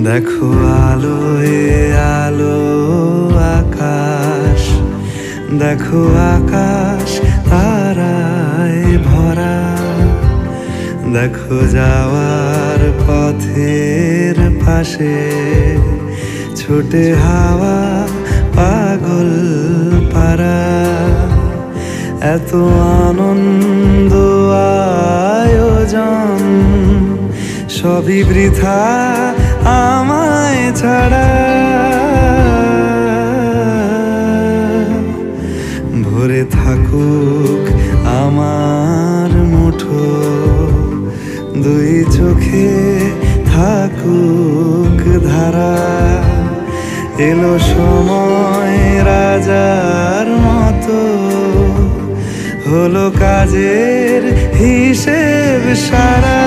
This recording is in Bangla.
দেখো আলোয় আলো আকাশ, দেখো আকাশ তারায় ভরা। দেখো যাওয়ার পথের পাশে ছোটে হাওয়া পাগল পারা। এত আনন্দ আয়োজন সবই বৃথা আমায় ছাড়া। ভরে থাকুক আমার মুঠো, দুই চোখে থাকুক ধারা। এলো সময় রাজার মতো, হলো কাজের হিসেব সারা।